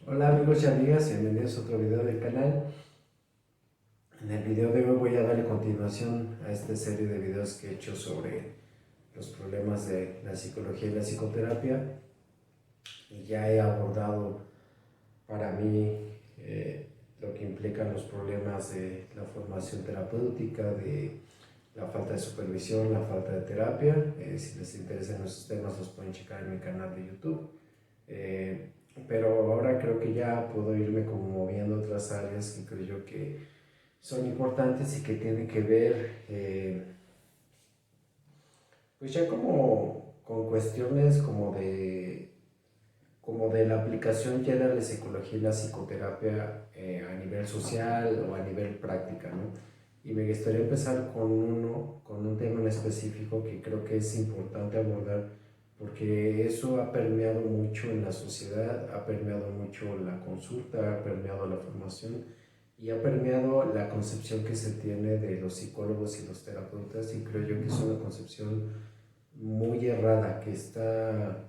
Hola amigos y amigas, bienvenidos a otro video del canal. En el video de hoy voy a darle continuación a esta serie de videos que he hecho sobre los problemas de la psicología y la psicoterapia. Y ya he abordado para mí lo que implican los problemas de la formación terapéutica, de la falta de supervisión, la falta de terapia. Si les interesan esos temas los pueden checar en mi canal de YouTube. Eh, pero ahora creo que ya puedo irme como moviendo a otras áreas que creo yo que son importantes y que tienen que ver pues ya como con cuestiones como de la aplicación ya de la psicología y la psicoterapia a nivel social o a nivel práctica, ¿no? Y me gustaría empezar con un tema en específico que creo que es importante abordar porque eso ha permeado mucho en la sociedad, ha permeado mucho la consulta, ha permeado la formación y ha permeado la concepción que se tiene de los psicólogos y los terapeutas, y creo yo que es una concepción muy errada, que está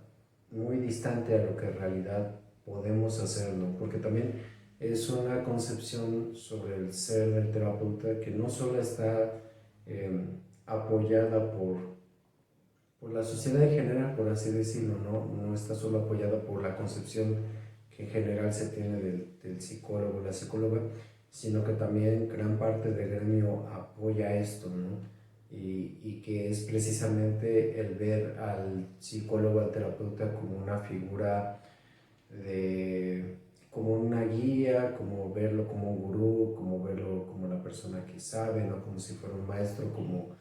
muy distante a lo que en realidad podemos hacer, ¿no? Porque también es una concepción sobre el ser del terapeuta que no solo está eh, apoyada por la sociedad en general, por así decirlo, ¿no? No está solo apoyada por la concepción que en general se tiene del psicólogo o la psicóloga, sino que también gran parte del gremio apoya esto, ¿no? Y que es precisamente el ver al psicólogo, al terapeuta como una figura de, como una guía, como verlo como un gurú, como verlo como una persona que sabe, ¿no? Como si fuera un maestro, como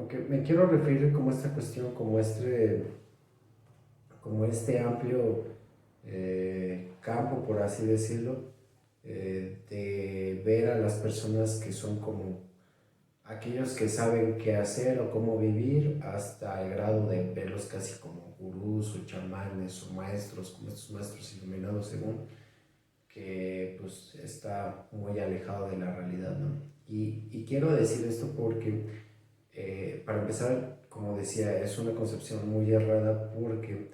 que me quiero referir como a esta cuestión, como este amplio campo, por así decirlo, de ver a las personas que son como aquellos que saben qué hacer o cómo vivir, hasta el grado de verlos casi como gurús o chamanes o maestros, como estos maestros iluminados según, que pues está muy alejado de la realidad, ¿no? Y quiero decir esto porque, para empezar, como decía, es una concepción muy errada porque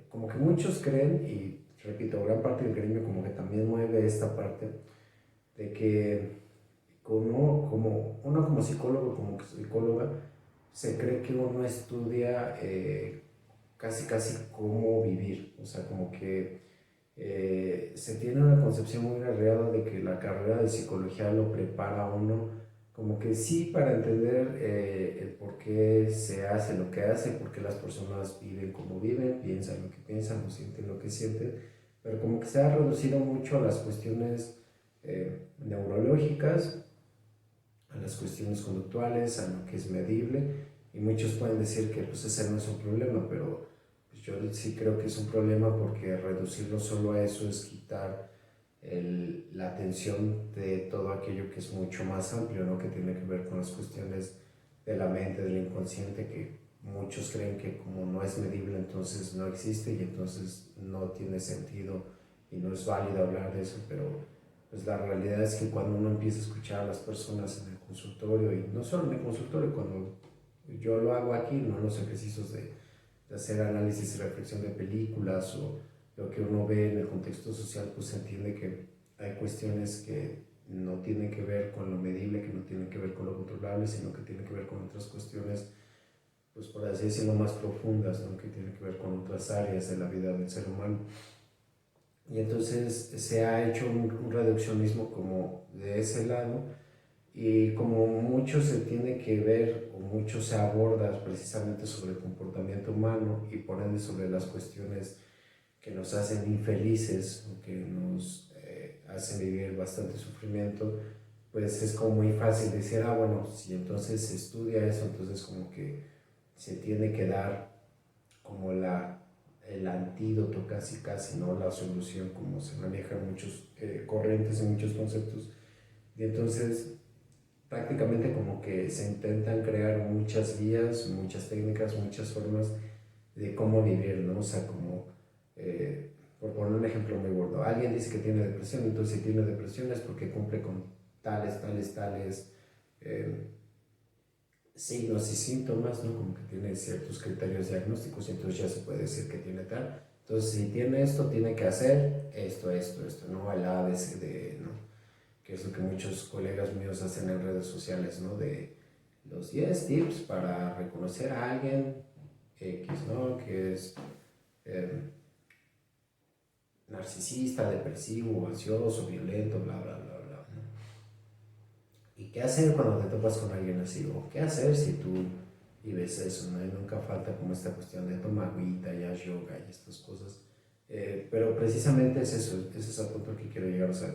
como que muchos creen, y repito, gran parte del gremio como que también mueve esta parte, de que uno como psicólogo, como psicóloga, se cree que uno estudia casi casi cómo vivir, o sea, como que se tiene una concepción muy errada de que la carrera de psicología lo prepara a uno, como que sí, para entender el por qué se hace lo que hace, por qué las personas viven como viven, piensan lo que piensan o sienten lo que sienten, pero como que se ha reducido mucho a las cuestiones neurológicas, a las cuestiones conductuales, a lo que es medible, y muchos pueden decir que pues ese no es un problema, pero pues, yo sí creo que es un problema porque reducirlo solo a eso es quitar la atención de todo aquello que es mucho más amplio, ¿no? Que tiene que ver con las cuestiones de la mente, del inconsciente, que muchos creen que como no es medible entonces no existe y entonces no tiene sentido y no es válido hablar de eso, pero pues la realidad es que cuando uno empieza a escuchar a las personas en el consultorio, y no solo en el consultorio, cuando yo lo hago aquí, no en los ejercicios de hacer análisis y reflexión de películas o lo que uno ve en el contexto social, pues se entiende que hay cuestiones que no tienen que ver con lo medible, que no tienen que ver con lo controlable, sino que tienen que ver con otras cuestiones, pues por así decirlo, más profundas, ¿no? Que tienen que ver con otras áreas de la vida del ser humano. Y entonces se ha hecho un reduccionismo como de ese lado, y como mucho se tiene que ver o mucho se aborda precisamente sobre el comportamiento humano y por ende sobre las cuestiones que nos hacen infelices o que nos hacen vivir bastante sufrimiento, pues es como muy fácil decir, ah, bueno, si entonces se estudia eso, entonces como que se tiene que dar como el antídoto casi casi, ¿no? La solución, como se manejan muchos corrientes y muchos conceptos. Y entonces prácticamente como que se intentan crear muchas guías, muchas técnicas, muchas formas de cómo vivir, ¿no? O sea, como, por poner un ejemplo muy gordo, alguien dice que tiene depresión, entonces si tiene depresión es porque cumple con tales eh, signos y síntomas, ¿no? Como que tiene ciertos criterios diagnósticos y entonces ya se puede decir que tiene tal. Entonces, si tiene esto, tiene que hacer esto, ¿no? El A, B, C, D, ¿no? Que es lo que muchos colegas míos hacen en redes sociales, ¿no? De los 10 tips para reconocer a alguien X, ¿no? Que es eh, narcisista, depresivo, ansioso, violento, bla, bla, bla, bla, ¿no? ¿Y qué hacer cuando te topas con alguien así? ¿O qué hacer si tú ves eso, ¿no? Y nunca falta como esta cuestión de tomar agüita y haz yoga y estas cosas. Pero precisamente es eso, ese es el punto al que quiero llegar. O sea,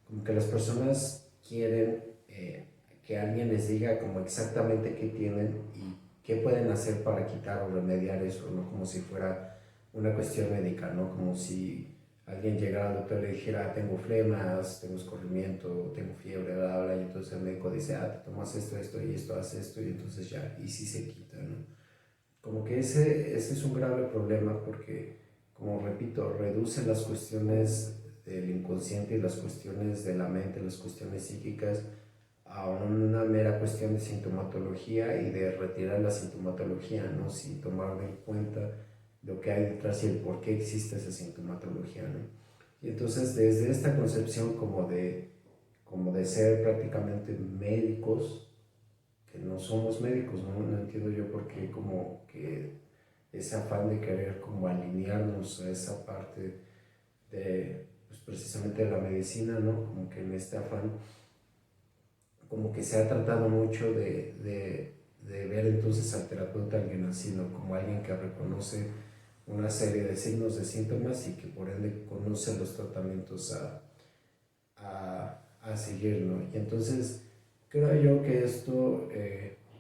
como que las personas quieren que alguien les diga como exactamente qué tienen y qué pueden hacer para quitar o remediar eso, ¿no? Como si fuera una cuestión médica, ¿no? Como si alguien llegara al doctor y le dijera, tengo flemas, tengo escorrimiento, tengo fiebre, bla, bla, y entonces el médico dice, te tomas esto y esto, haces esto, y entonces ya, y sí se quita, ¿no? Como que ese es un grave problema porque, como repito, reduce las cuestiones del inconsciente y las cuestiones de la mente, las cuestiones psíquicas, a una mera cuestión de sintomatología y de retirar la sintomatología, ¿no? Sin tomar en cuenta lo que hay detrás y el por qué existe esa sintomatología, ¿no? Y entonces desde esta concepción como de ser prácticamente médicos, que no somos médicos, ¿no? No entiendo yo por qué como que ese afán de querer como alinearnos a esa parte de, pues precisamente de la medicina, ¿no? Como que en este afán como que se ha tratado mucho de ver entonces al terapeuta alguien así, ¿no? Como alguien que reconoce una serie de signos, de síntomas y que por ende conoce los tratamientos a seguir, ¿no? Y entonces creo yo que esto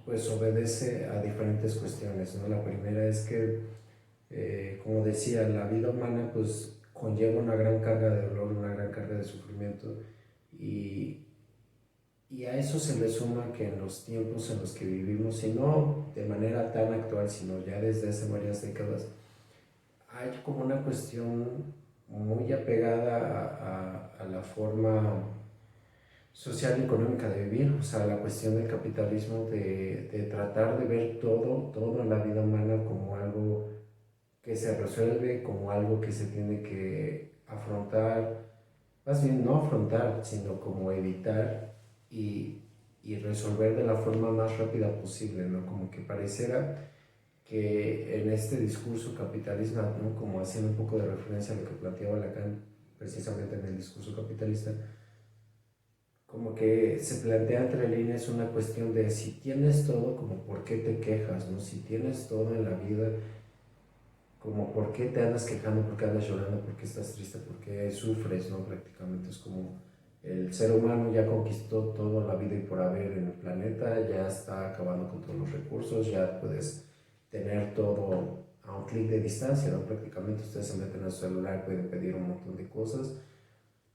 pues obedece a diferentes cuestiones, ¿no? La primera es que, como decía, la vida humana pues conlleva una gran carga de dolor, una gran carga de sufrimiento y, y a eso se le suma que en los tiempos en los que vivimos, y no de manera tan actual, sino ya desde hace varias décadas, hay como una cuestión muy apegada a la forma social y económica de vivir, o sea, la cuestión del capitalismo, de tratar de ver todo en la vida humana como algo que se resuelve, como algo que se tiene que afrontar, más bien no afrontar, sino como evitar y, y resolver de la forma más rápida posible, ¿no? Como que pareciera que en este discurso capitalista, ¿no? Como haciendo un poco de referencia a lo que planteaba Lacan precisamente en el discurso capitalista, como que se plantea entre líneas una cuestión de si tienes todo, como por qué te quejas, ¿no? Si tienes todo en la vida, como por qué te andas quejando, por qué andas llorando, por qué estás triste, por qué sufres, ¿no? Prácticamente es como el ser humano ya conquistó toda la vida y por haber en el planeta, ya está acabando con todos los recursos, ya puedes tener todo a un clic de distancia, ¿no? Prácticamente ustedes se meten al celular, pueden pedir un montón de cosas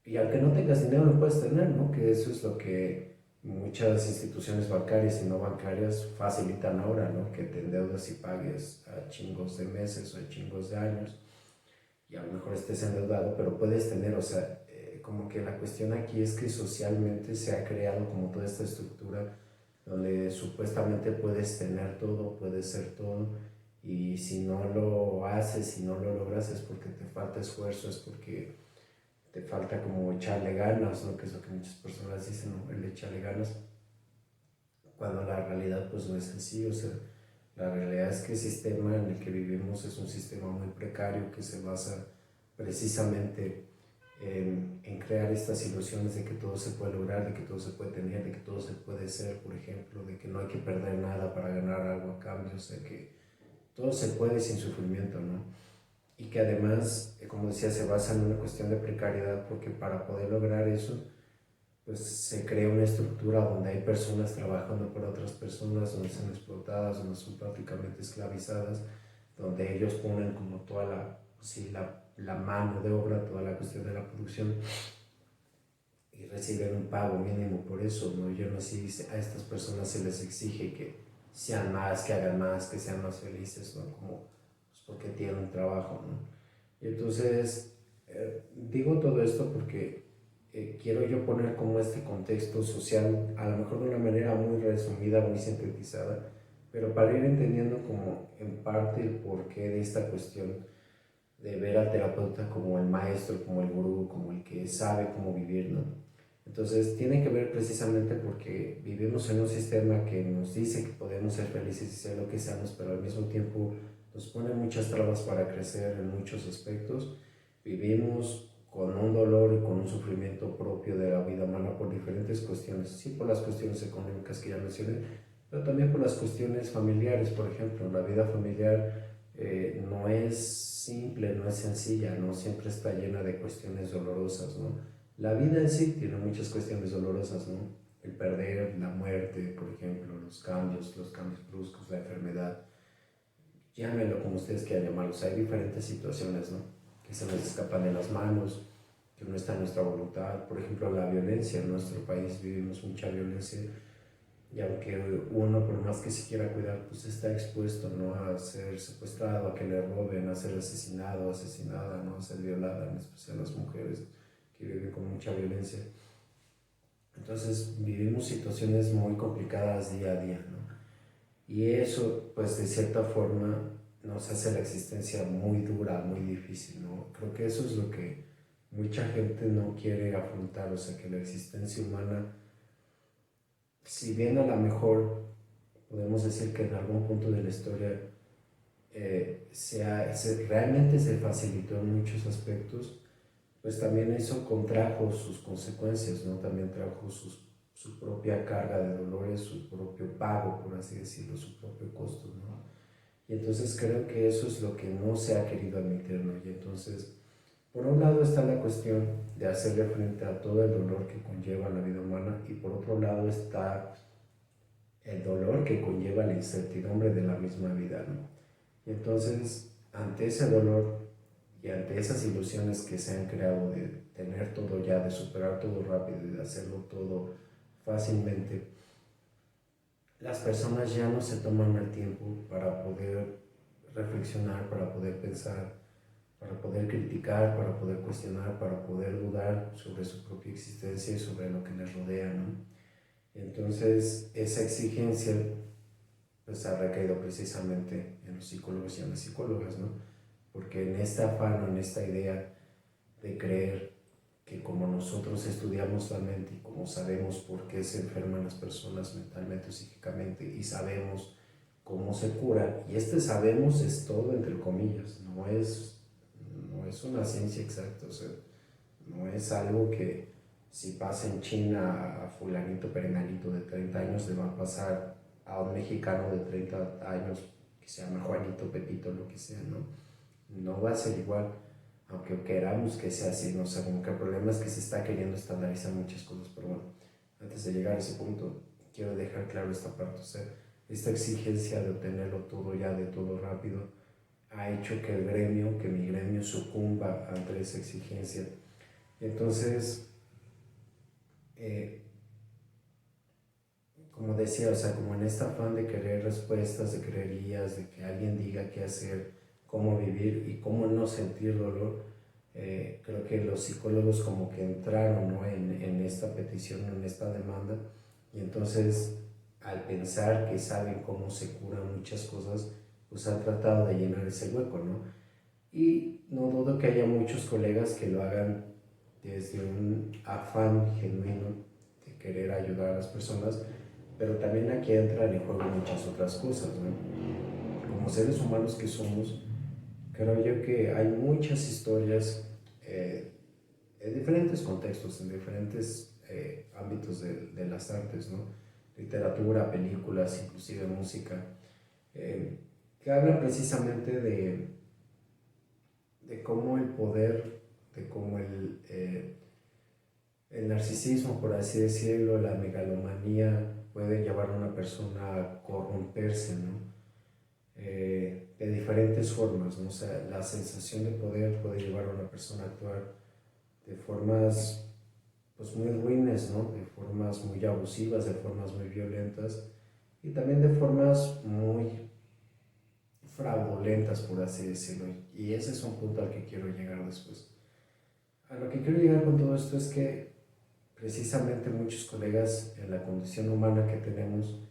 y aunque no tengas dinero lo puedes tener, ¿no? Que eso es lo que muchas instituciones bancarias y no bancarias facilitan ahora, ¿no? Que te endeudas y pagues a chingos de meses o a chingos de años y a lo mejor estés endeudado, pero puedes tener, o sea, como que la cuestión aquí es que socialmente se ha creado como toda esta estructura donde supuestamente puedes tener todo, puedes ser todo, y si no lo haces, si no lo logras es porque te falta esfuerzo, es porque te falta como echarle ganas, ¿no? Que es lo que muchas personas dicen, ¿no? El echarle ganas, cuando la realidad pues no es así, o sea, la realidad es que el sistema en el que vivimos es un sistema muy precario que se basa precisamente en crear estas ilusiones de que todo se puede lograr, de que todo se puede tener, de que todo se puede ser, por ejemplo, de que no hay que perder nada para ganar algo a cambio, o sea, que todo se puede sin sufrimiento, ¿no? Y que además, como decía, se basa en una cuestión de precariedad, porque para poder lograr eso, pues se crea una estructura donde hay personas trabajando por otras personas, donde son explotadas, donde son prácticamente esclavizadas, donde ellos ponen como toda sí, la mano de obra, toda la cuestión de la producción y reciben un pago mínimo por eso, ¿no? Yo no sé si a estas personas se les exige que sean más, que hagan más, que sean más felices, ¿no? Como pues porque tienen un trabajo, ¿no? Y entonces, digo todo esto porque quiero yo poner como este contexto social, a lo mejor de una manera muy resumida, muy sintetizada, pero para ir entendiendo como en parte el porqué de esta cuestión de ver al terapeuta como el maestro, como el gurú, como el que sabe cómo vivir, ¿no? Entonces tiene que ver precisamente porque vivimos en un sistema que nos dice que podemos ser felices y ser lo que seamos, pero al mismo tiempo nos pone muchas trabas para crecer en muchos aspectos. Vivimos con un dolor y con un sufrimiento propio de la vida humana por diferentes cuestiones, sí por las cuestiones económicas que ya mencioné, pero también por las cuestiones familiares. Por ejemplo, la vida familiar no es simple, no es sencilla, no siempre está llena de cuestiones dolorosas, ¿no? La vida en sí tiene muchas cuestiones dolorosas, ¿no? El perder, la muerte, por ejemplo, los cambios bruscos, la enfermedad, llámenlo como ustedes quieran llamarlos, hay diferentes situaciones, ¿no? Que se nos escapan de las manos, que no está en nuestra voluntad. Por ejemplo, la violencia. En nuestro país vivimos mucha violencia y aunque uno, por más que se quiera cuidar, pues está expuesto, ¿no? A ser secuestrado, a que le roben, a ser asesinado, asesinada, ¿no? A ser violada, en especial las mujeres que viven con mucha violencia. Entonces vivimos situaciones muy complicadas día a día, ¿no? Y eso, pues de cierta forma, nos hace la existencia muy dura, muy difícil, ¿no? Creo que eso es lo que mucha gente no quiere afrontar, o sea, que la existencia humana, si bien a lo mejor podemos decir que en algún punto de la historia realmente se facilitó en muchos aspectos, pues también eso contrajo sus consecuencias, ¿no? También trajo su propia carga de dolores, su propio pago, por así decirlo, su propio costo, ¿no? Y entonces creo que eso es lo que no se ha querido admitir, ¿no? Y entonces, por un lado está la cuestión de hacerle frente a todo el dolor que conlleva la vida humana, y por otro lado está el dolor que conlleva la incertidumbre de la misma vida, ¿no? Y entonces, ante ese dolor y ante esas ilusiones que se han creado de tener todo ya, de superar todo rápido y de hacerlo todo fácilmente, las personas ya no se toman el tiempo para poder reflexionar, para poder pensar, para poder criticar, para poder cuestionar, para poder dudar sobre su propia existencia y sobre lo que les rodea, ¿no? Entonces, esa exigencia pues ha recaído precisamente en los psicólogos y en las psicólogas, ¿no? Porque en este afán, en esta idea de creer que como nosotros estudiamos la mente y como sabemos por qué se enferman las personas mentalmente o psíquicamente y sabemos cómo se cura, y este sabemos es todo entre comillas, no es una ciencia exacta, o sea, no es algo que si pasa en China a fulanito perenganito de 30 años le va a pasar a un mexicano de 30 años que se llama Juanito, Pepito, lo que sea, ¿no? No va a ser igual, aunque queramos que sea así, no sé, como que el problema es que se está queriendo estandarizar muchas cosas, pero bueno, antes de llegar a ese punto, quiero dejar claro esta parte, o sea, esta exigencia de obtenerlo todo ya, de todo rápido, ha hecho que que mi gremio sucumba ante esa exigencia. Entonces, eh, como decía, o sea, como en este afán de querer respuestas, de querer guías, de que alguien diga qué hacer, cómo vivir y cómo no sentir dolor, creo que los psicólogos como que entraron, ¿no? en esta petición, en esta demanda, y entonces al pensar que saben cómo se curan muchas cosas, pues han tratado de llenar ese hueco, ¿no? Y no dudo que haya muchos colegas que lo hagan desde un afán genuino de querer ayudar a las personas, pero también aquí entran en juego muchas otras cosas, ¿no? Como seres humanos que somos, creo yo que hay muchas historias en diferentes contextos, en diferentes ámbitos de las artes, ¿no? Literatura, películas, inclusive música, que hablan precisamente de cómo el poder, de cómo el narcisismo, por así decirlo, la megalomanía puede llevar a una persona a corromperse, ¿no? De diferentes formas, ¿no? O sea, la sensación de poder puede llevar a una persona a actuar de formas pues muy ruines, ¿no? De formas muy abusivas, de formas muy violentas y también de formas muy fraudulentas, por así decirlo. Y ese es un punto al que quiero llegar después. A lo que quiero llegar con todo esto es que precisamente muchos colegas en la condición humana que tenemos,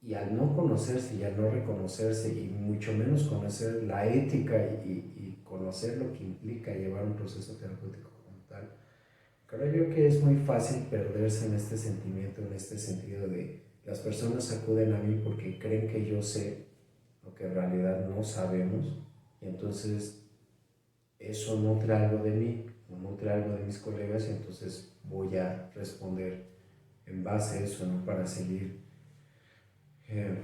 y al no conocerse y al no reconocerse y mucho menos conocer la ética y conocer lo que implica llevar un proceso terapéutico como tal. Creo yo que es muy fácil perderse en este sentimiento, en este sentido de las personas acuden a mí porque creen que yo sé lo que en realidad no sabemos, y entonces eso nutre algo de mí o nutre algo de mis colegas, y entonces voy a responder en base a eso, ¿no? Para seguir eh,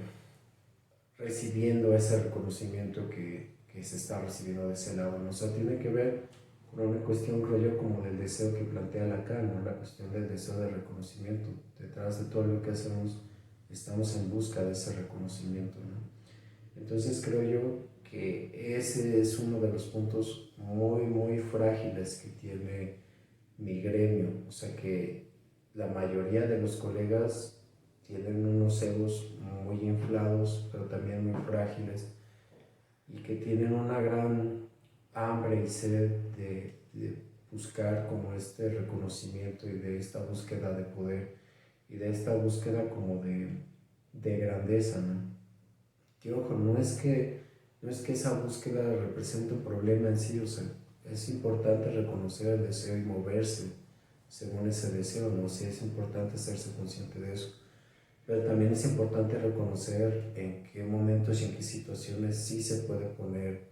recibiendo ese reconocimiento que se está recibiendo de ese lado, ¿no? O sea, tiene que ver con una cuestión, creo yo, como del deseo que plantea Lacan, ¿no? La cuestión del deseo de reconocimiento. Detrás de todo lo que hacemos estamos en busca de ese reconocimiento, ¿no? Entonces creo yo que ese es uno de los puntos muy, muy frágiles que tiene mi gremio. O sea, que la mayoría de los colegas tienen unos egos muy inflados, pero también muy frágiles, y que tienen una gran hambre y sed de buscar como este reconocimiento y de esta búsqueda de poder y de esta búsqueda como de grandeza, ¿no? Que ojo, no es que esa búsqueda represente un problema en sí, o sea, es importante reconocer el deseo y moverse según ese deseo, ¿no? Sí es importante hacerse consciente de eso, pero también es importante reconocer en qué momentos y en qué situaciones sí se puede poner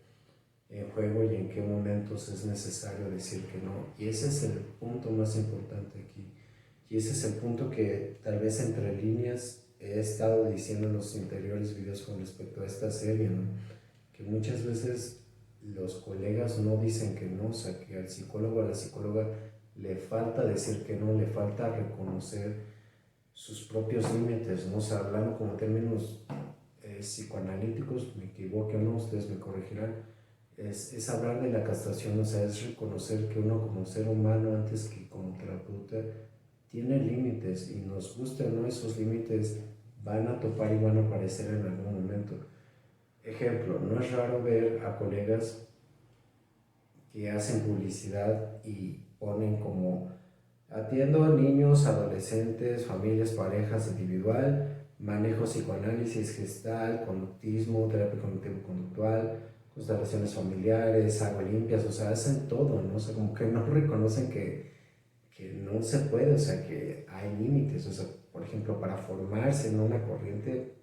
en juego y en qué momentos es necesario decir que no. Y ese es el punto más importante aquí. Y ese es el punto que tal vez entre líneas he estado diciendo en los anteriores videos con respecto a esta serie, ¿no? Que muchas veces los colegas no dicen que no, o sea, que al psicólogo o a la psicóloga le falta decir que no, le falta reconocer sus propios límites, ¿no? O sea, hablando como términos psicoanalíticos, me equivoque o no, ustedes me corregirán, es hablar de la castración, o sea, es reconocer que uno como ser humano, antes que como terapeuta, tiene límites, y nos guste o no, esos límites van a topar y van a aparecer en algún momento. Ejemplo, no es raro ver a colegas que hacen publicidad y ponen como atiendo a niños, adolescentes, familias, parejas, individual, manejo psicoanálisis gestal, conductismo, terapia cognitivo-conductual, constelaciones familiares, hago limpias, o sea, hacen todo, ¿no? O sea, como que no reconocen que no se puede, o sea, que hay límites, o sea, por ejemplo, para formarse en una corriente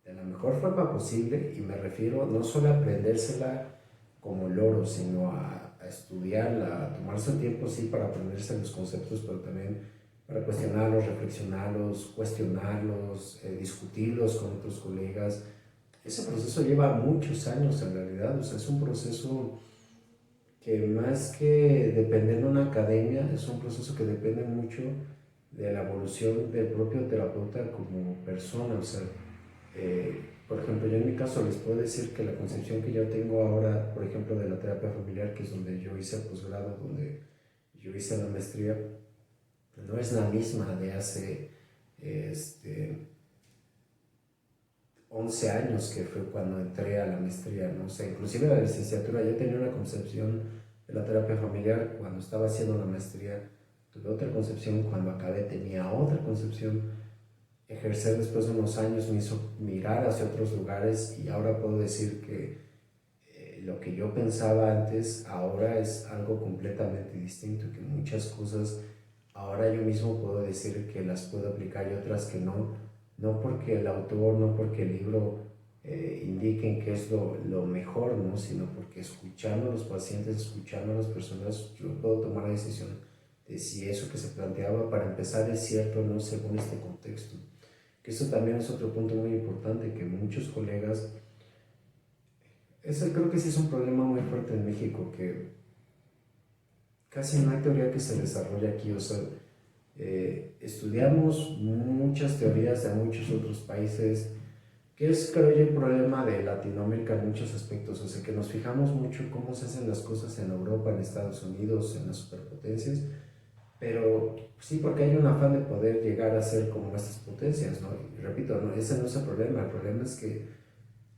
de la mejor forma posible, y me refiero no solo a aprendérsela como loro, sino a estudiarla, a tomarse el tiempo, sí, para aprenderse los conceptos, pero también para cuestionarlos, reflexionarlos, cuestionarlos, discutirlos con otros colegas. Ese proceso lleva muchos años en realidad, o sea, es un proceso que más que depender de una academia, es un proceso que depende mucho de la evolución del propio terapeuta como persona, o sea, por ejemplo, yo en mi caso les puedo decir que la concepción que yo tengo ahora, por ejemplo, de la terapia familiar, que es donde yo hice el posgrado, donde yo hice la maestría, no es la misma de hace este, 11 años, que fue cuando entré a la maestría, ¿no? O sea, inclusive la licenciatura, yo tenía una concepción de la terapia familiar cuando estaba haciendo la maestría, tuve otra concepción, cuando acabé tenía otra concepción. Ejercer después de unos años me hizo mirar hacia otros lugares, y ahora puedo decir que lo que yo pensaba antes ahora es algo completamente distinto, que muchas cosas ahora yo mismo puedo decir que las puedo aplicar y otras que no, no porque el autor, no porque el libro indiquen que es lo mejor, ¿no? Sino porque escuchando a los pacientes, escuchando a las personas, yo puedo tomar la decisión de si eso que se planteaba para empezar es cierto o no según este contexto. Que eso también es otro punto muy importante, que muchos colegas, eso creo que sí es un problema muy fuerte en México, que casi no hay teoría que se desarrolle aquí, o sea, estudiamos muchas teorías de muchos otros países, que es creo yo el problema de Latinoamérica en muchos aspectos, o sea, que nos fijamos mucho en cómo se hacen las cosas en Europa, en Estados Unidos, en las superpotencias, pero sí, porque hay un afán de poder llegar a ser como estas potencias, ¿no? Y repito, no, ese no es el problema es que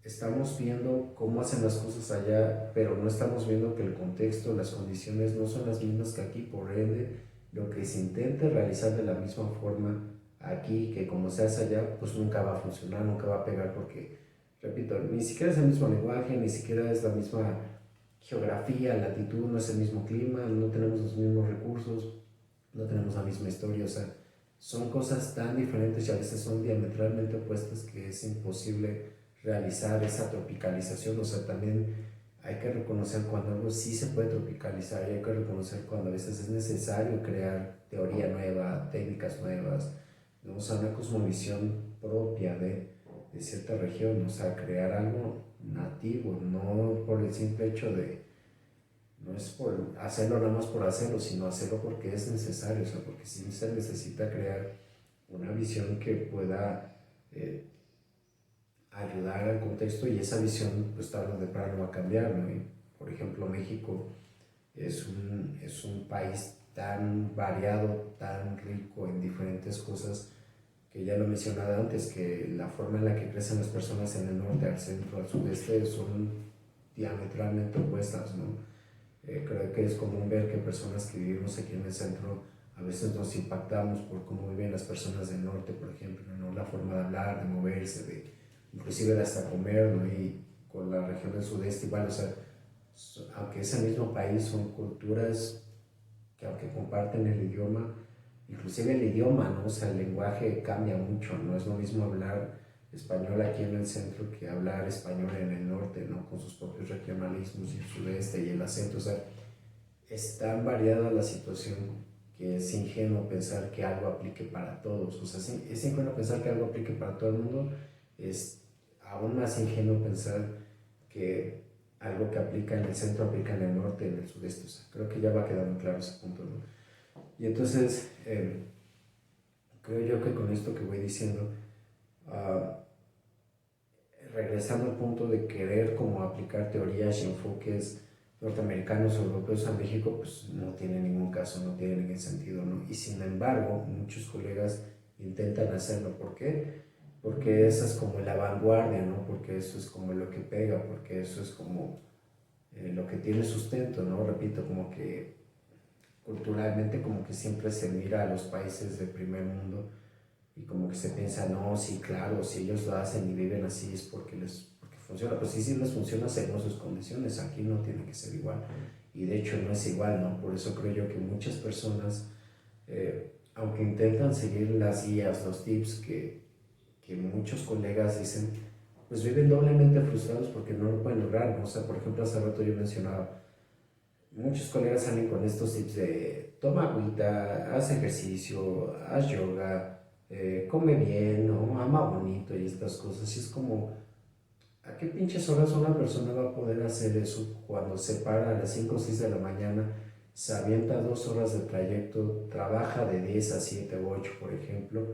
estamos viendo cómo hacen las cosas allá, pero no estamos viendo que el contexto, las condiciones no son las mismas que aquí, por ende, lo que se intente realizar de la misma forma aquí que como se hace allá, pues nunca va a funcionar, nunca va a pegar, porque, repito, ni siquiera es el mismo lenguaje, ni siquiera es la misma geografía, latitud, no es el mismo clima, no tenemos los mismos recursos, no tenemos la misma historia, o sea, son cosas tan diferentes y a veces son diametralmente opuestas que es imposible realizar esa tropicalización. O sea, también hay que reconocer cuando algo sí se puede tropicalizar y hay que reconocer cuando a veces es necesario crear teoría nueva, técnicas nuevas, ¿no? O sea, una cosmovisión propia de cierta región, o sea, crear algo nativo, no por el simple hecho de, no es por hacerlo nada más por hacerlo, sino hacerlo porque es necesario, o sea, porque sí se necesita crear una visión que pueda ayudar al contexto y esa visión pues tarde o temprano va a cambiar, ¿no? Y, por ejemplo, México es un país tan variado, tan rico en diferentes cosas, que ya lo he mencionado antes, que la forma en la que crecen las personas en el norte, al centro, al sudeste son diametralmente opuestas, ¿no? Creo que es común ver que personas que vivimos aquí en el centro a veces nos impactamos por cómo viven las personas del norte, por ejemplo, ¿no? La forma de hablar, de moverse, de inclusive de hasta comer, ¿no? Y con la región del sudeste igual, o sea, aunque es el mismo país, son culturas que aunque comparten el idioma, inclusive el idioma, ¿no? O sea, el lenguaje cambia mucho, no es lo mismo hablar español aquí en el centro que hablar español en el norte, ¿no? Con sus propios regionalismos y el sudeste y el acento, o sea, es tan variada la situación que es ingenuo pensar que algo aplique para todos, o sea, es ingenuo pensar que algo aplique para todo el mundo, es aún más ingenuo pensar que algo que aplica en el centro aplica en el norte y en el sudeste, o sea, creo que ya va quedando claro ese punto, ¿no? Y entonces, creo yo que con esto que voy diciendo, uh, regresando al punto de querer como aplicar teorías y enfoques norteamericanos o europeos a México, pues no tiene ningún caso, no tiene ningún sentido, ¿no? Y sin embargo, muchos colegas intentan hacerlo. ¿Por qué? Porque esa es como la vanguardia, ¿no? Porque eso es como lo que pega, porque eso es como lo que tiene sustento, ¿no? Repito, como que culturalmente como que siempre se mira a los países del primer mundo y como que se piensa, no, sí, claro, si ellos lo hacen y viven así es porque funciona. Pues sí, sí les funciona según sus condiciones, aquí no tiene que ser igual. Y de hecho no es igual, ¿no? Por eso creo yo que muchas personas, aunque intentan seguir las guías, los tips que muchos colegas dicen, pues viven doblemente frustrados porque no lo pueden lograr, ¿no? O sea, por ejemplo, hace rato yo mencionaba, muchos colegas salen con estos tips de toma agüita, haz ejercicio, haz yoga, come bien, ¿no? Ama bonito y estas cosas. Y es como, ¿a qué pinches horas una persona va a poder hacer eso cuando se para a las 5 o 6 de la mañana, se avienta 2 horas de trayecto, trabaja de 10 a 7 o 8, por ejemplo,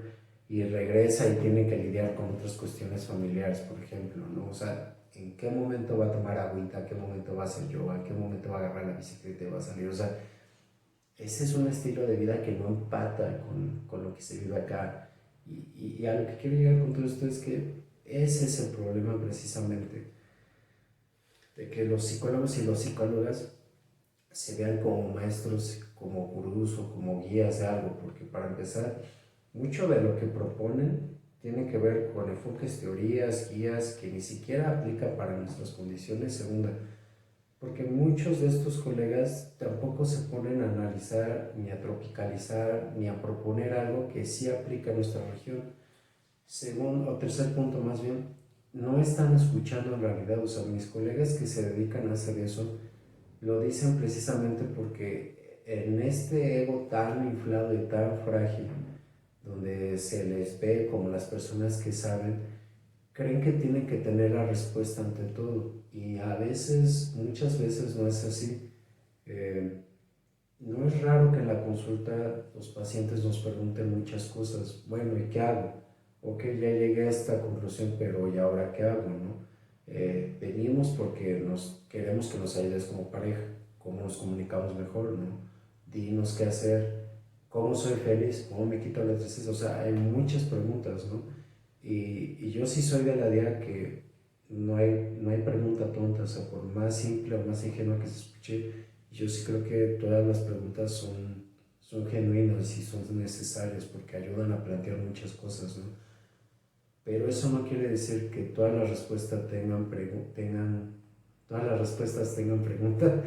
y regresa y tiene que lidiar con otras cuestiones familiares, por ejemplo, ¿no? O sea, ¿en qué momento va a tomar agüita? ¿En qué momento va a hacer yoga? ¿En qué momento va a agarrar la bicicleta y va a salir? O sea, ese es un estilo de vida que no empata con lo que se vive acá. Y a lo que quiero llegar con todo esto es que ese es el problema precisamente, de que los psicólogos y las psicólogas se vean como maestros, como gurús o como guías de algo, porque para empezar, mucho de lo que proponen tiene que ver con enfoques, teorías, guías que ni siquiera aplican para nuestras condiciones. Segunda, porque muchos de estos colegas tampoco se ponen a analizar, ni a tropicalizar, ni a proponer algo que sí aplica a nuestra región. Segundo, o tercer punto más bien, no están escuchando en realidad, o sea, mis colegas que se dedican a hacer eso, lo dicen precisamente porque en este ego tan inflado y tan frágil, donde se les ve como las personas que saben, creen que tienen que tener la respuesta ante todo. Y a veces, muchas veces no es así. Eh, no es raro que en la consulta los pacientes nos pregunten muchas cosas. Bueno, ¿y qué hago? Ok, ya llegué a esta conclusión, pero ¿y ahora qué hago? ¿No? Venimos porque nos queremos que nos ayudes como pareja. ¿Cómo nos comunicamos mejor? ¿No? Dinos qué hacer. ¿Cómo soy feliz? ¿Cómo me quito la tristeza? O sea, hay muchas preguntas, ¿no? Y yo sí soy de la idea que no hay pregunta tonta, o sea, por más simple o más ingenua que se escuche, yo sí creo que todas las preguntas son genuinas y son necesarias porque ayudan a plantear muchas cosas, ¿no? Pero eso no quiere decir que todas las respuestas tengan todas las respuestas tengan pregunta.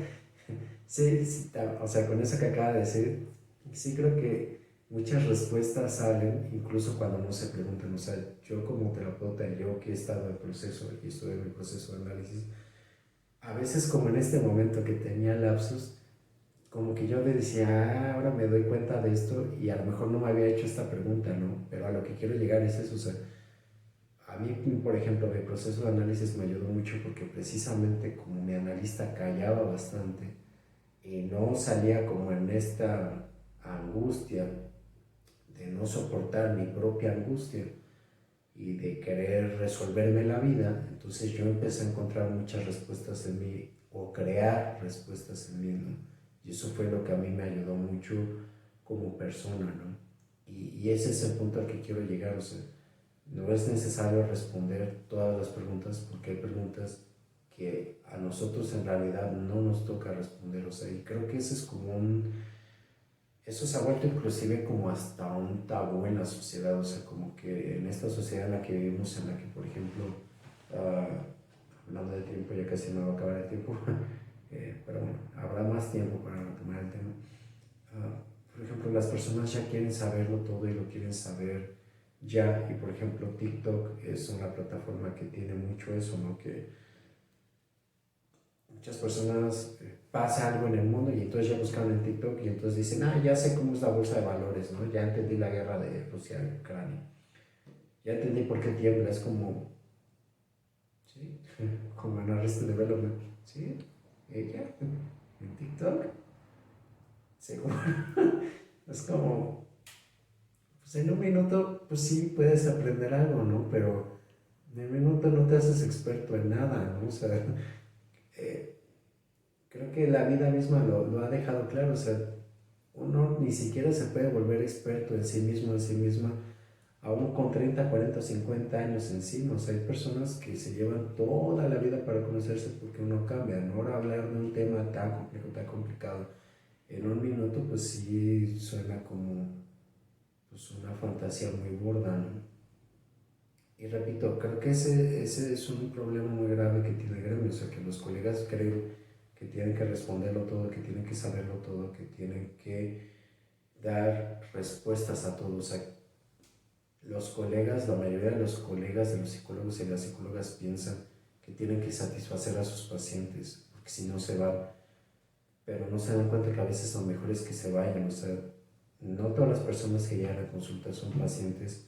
Sí, sí, o sea, con eso que acaba de decir, sí creo que muchas respuestas salen incluso cuando no se preguntan. O sea, yo como terapeuta, yo que he estado en proceso y estoy en mi proceso de análisis, a veces como en este momento que tenía lapsus, como que yo le decía, ah, ahora me doy cuenta de esto y a lo mejor no me había hecho esta pregunta, ¿no? Pero a lo que quiero llegar es eso, o sea, a mí, por ejemplo, mi proceso de análisis me ayudó mucho porque precisamente como mi analista callaba bastante y no salía como en esta angustia de no soportar mi propia angustia y de querer resolverme la vida, entonces yo empecé a encontrar muchas respuestas en mí o crear respuestas en mí, ¿no? Y eso fue lo que a mí me ayudó mucho como persona, ¿no? Y ese es el punto al que quiero llegar, o sea, no es necesario responder todas las preguntas porque hay preguntas que a nosotros en realidad no nos toca responder, o sea, y creo que ese es como eso se ha vuelto inclusive como hasta un tabú en la sociedad, o sea, como que en esta sociedad en la que vivimos, en la que, por ejemplo, uh, hablando de tiempo, ya casi me va a acabar el tiempo, pero bueno, habrá más tiempo para retomar el tema. Por ejemplo, las personas ya quieren saberlo todo y lo quieren saber ya, y por ejemplo, TikTok es una plataforma que tiene mucho eso, ¿no? Que muchas personas pasa algo en el mundo y entonces ya buscan en TikTok y entonces dicen, ah, ya sé cómo es la bolsa de valores, ¿no? Ya entendí la guerra de Rusia y Ucrania. Ya entendí por qué tiembla. Es como, ¿sí? Como en Arrested Development, ¿sí? Ella, en TikTok, seguro. Es como, pues en un minuto, pues sí puedes aprender algo, ¿no? Pero en un minuto no te haces experto en nada, ¿no? O sea, eh, creo que la vida misma lo ha dejado claro, o sea, uno ni siquiera se puede volver experto en sí mismo, en sí misma, aún con 30 40 50 años encima. O sea, hay personas que se llevan toda la vida para conocerse porque uno cambia, ¿no? Ahora hablar de un tema tan complejo, tan complicado, en un minuto, pues sí suena como pues, una fantasía muy burda, ¿no? Y repito, creo que ese es un problema muy grave que tiene el gremio, o sea, que los colegas creen que tienen que responderlo todo, que tienen que saberlo todo, que tienen que dar respuestas a todos. O sea, los colegas, la mayoría de los colegas de los psicólogos y las psicólogas piensan que tienen que satisfacer a sus pacientes, porque si no se van, pero no se dan cuenta que a veces lo mejor es que se vayan. O sea, no todas las personas que llegan a consulta son pacientes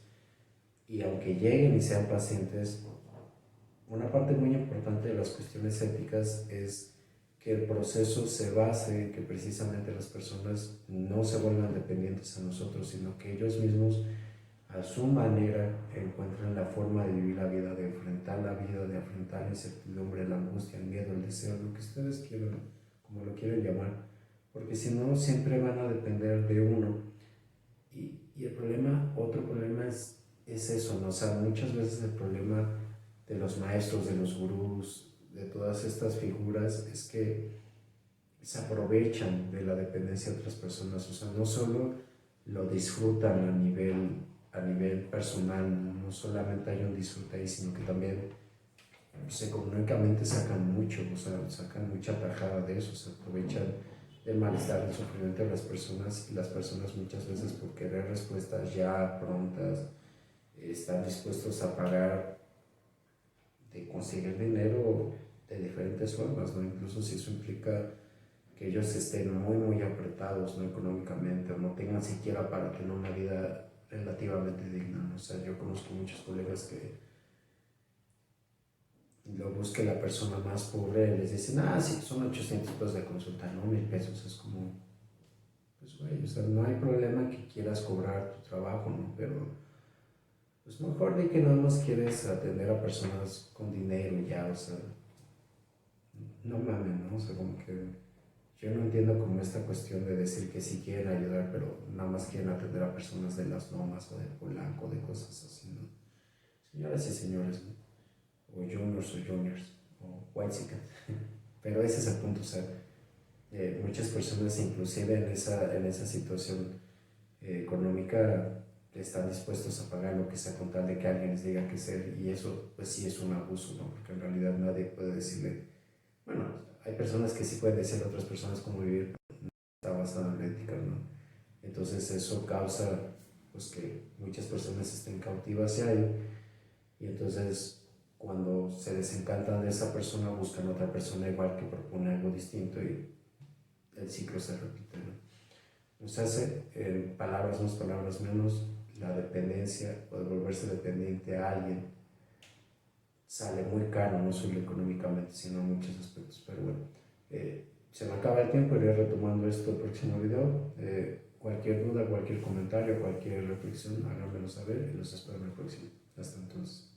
y aunque lleguen y sean pacientes, una parte muy importante de las cuestiones éticas es que el proceso se base en que precisamente las personas no se vuelvan dependientes a nosotros, sino que ellos mismos a su manera encuentran la forma de vivir la vida, de enfrentar la incertidumbre, la angustia, el miedo, el deseo, lo que ustedes quieran, como lo quieren llamar, porque si no siempre van a depender de uno. Y el problema, otro problema es eso, ¿no? O sea, muchas veces el problema de los maestros, de los gurús, de todas estas figuras, es que se aprovechan de la dependencia de otras personas. O sea, no solo lo disfrutan a nivel personal, no solamente hay un disfrute ahí, sino que también económicamente sacan mucho, o sea, sacan mucha tajada de eso, se aprovechan del malestar, del sufrimiento de las personas, y las personas muchas veces por querer respuestas ya prontas, están dispuestos a pagar de conseguir dinero de diferentes formas, ¿no? Incluso si eso implica que ellos estén muy, muy apretados, ¿no? Económicamente, o no tengan siquiera para tener una vida relativamente digna, ¿no? O sea, yo conozco muchos colegas que lo busque la persona más pobre, les dicen, ah, sí, son 800 pesos de consulta, no 1000 pesos. Es como, pues, güey, o sea, no hay problema que quieras cobrar tu trabajo, ¿no? Pero, pues, mejor de que no más quieres atender a personas con dinero ya, o sea, no mames, ¿no? O sea, como que yo no entiendo como esta cuestión de decir que sí quieren ayudar, pero nada más quieren atender a personas de las Lomas o de Polanco, de cosas así, ¿no? Señoras y señores, ¿no? O juniors, o whitexicans. Pero ese es el punto, o sea, muchas personas inclusive en esa situación económica están dispuestos a pagar lo que sea con tal de que alguien les diga qué hacer, y eso pues sí es un abuso, ¿no? Porque en realidad nadie puede decirle, hay personas que sí pueden decir a otras personas cómo vivir, pero no está basado en la ética, ¿no? Entonces eso causa pues que muchas personas estén cautivas hacia él y entonces cuando se desencantan de esa persona buscan otra persona igual que propone algo distinto y el ciclo se repite, ¿no? Nos hace, palabras más, palabras menos, la dependencia o de volverse dependiente a alguien sale muy caro, no solo económicamente, sino en muchos aspectos. Pero bueno, se me acaba el tiempo, iré retomando esto el próximo video. Cualquier duda, cualquier comentario, cualquier reflexión, háganmelo saber y los espero en el próximo. Hasta entonces.